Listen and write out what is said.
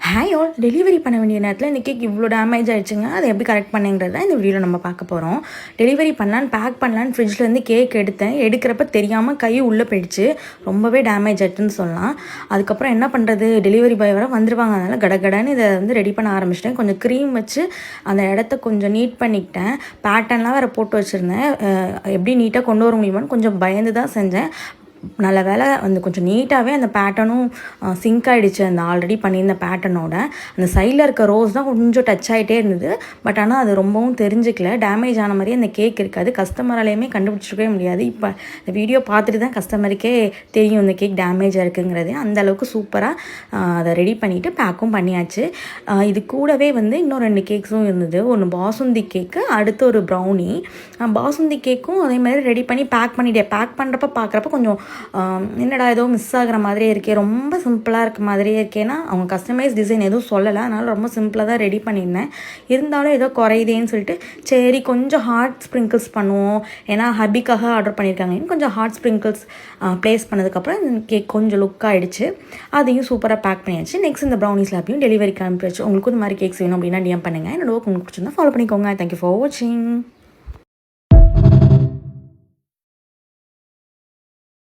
Hi all, delivery பண்ண வேண்டிய நேரத்தில் இந்த கேக் இவ்வளோ டேமேஜ் ஆகிடுச்சுங்க. அதை எப்படி கரெக்ட் பண்ணுங்கிறது தான் இந்த வீடியோவில் நம்ம பார்க்க போகிறோம். டெலிவரி பண்ணலான்னு பேக் பண்ணலான்னு ஃப்ரிட்ஜ்லேருந்து கேக் எடுக்கிறப்ப தெரியாமல் கை உள்ளே போயிடுச்சு. ரொம்பவே டேமேஜ் ஆகிட்டுன்னு சொல்லலாம். அதுக்கப்புறம் என்ன பண்ணுறது, டெலிவரி பாய் வர வந்துருவாங்க. அதனால் கடகடன்னு இதை ரெடி பண்ண ஆரம்பிச்சிட்டேன். கொஞ்சம் க்ரீம் வச்சு அந்த இடத்த கொஞ்சம் நீட் பண்ணிக்கிட்டேன். பேட்டர்ன்லாம் வேறு போட்டு வச்சுருந்தேன். எப்படி நீட்டாக கொண்டு வர முடியுமான்னு கொஞ்சம் பயந்து தான் செஞ்சேன். நல்ல வேலை கொஞ்சம் நீட்டாகவே அந்த பேட்டர்னும் சிங்க் ஆகிடுச்சு. அந்த ஆல்ரெடி பண்ணியிருந்த பேட்டர்னோட அந்த சைடில் இருக்க ரோஸ் தான் கொஞ்சம் டச் ஆகிட்டே இருந்தது. பட் ஆனால் அது ரொம்பவும் தெரிஞ்சிக்கல. டேமேஜ் ஆன மாதிரியே அந்த கேக் இருக்காது. கஸ்டமராலேயுமே கண்டுபிடிச்சிக்கவே முடியாது. இப்போ இந்த வீடியோ பார்த்துட்டு தான் கஸ்டமருக்கே தெரியும் இந்த கேக் டேமேஜாக இருக்குங்கிறது. அந்தளவுக்கு சூப்பராக அதை ரெடி பண்ணிவிட்டு பேக்கும் பண்ணியாச்சு. இது கூடவே இன்னும் 2 கேக்ஸும் இருந்தது. ஒன்று பாசுந்தி கேக்கு, அடுத்து ஒரு ப்ரௌனி. பாசுந்தி கேக்கும் அதே மாதிரி ரெடி பண்ணி பேக் பண்ணிட்டேன். பேக் பண்ணுறப்ப பார்க்குறப்ப கொஞ்சம் என்னடா ஏதோ மிஸ் ஆகிற மாதிரியே இருக்கே, ரொம்ப சிம்பிளாக இருக்க மாதிரியே இருக்கேன்னா அவங்க கஸ்டமைஸ் டிசைன் எதுவும் சொல்லலை. அதனால் ரொம்ப சிம்பிளாக தான் ரெடி பண்ணியிருந்தேன். இருந்தாலும் ஏதோ குறையுதேன்னு சொல்லிட்டு சரி கொஞ்சம் ஹார்ட் ஸ்ப்ரிங்கிள்ஸ் பண்ணுவோம், ஏன்னா ஹபிக்காக ஆர்டர் பண்ணியிருக்காங்க. கொஞ்சம் ஹார்ட் ஸ்ப்ரிங்கிள்ஸ் ப்ளேஸ் பண்ணதுக்கப்புறம் இந்த கேக் கொஞ்சம் லுக் ஆகிடுச்சு. அதையும் சூப்பராக பேக் பண்ணியாச்சு. நெக்ஸ்ட் இந்த ப்ரௌனி ஸ்லாப்பையும் டெலிவரிக்கு அனுப்பிடுச்சு. உங்களுக்கும் இந்த மாதிரி கேக்ஸ் வேணும் அப்படின்னா டிஎம் பண்ணுங்கள். என்னோட ஒர்க் உங்களுக்கு பிடிச்சிருந்தா ஃபாலோ பண்ணிக்கோங்க. தேங்க்யூ ஃபார் வாட்சிங்.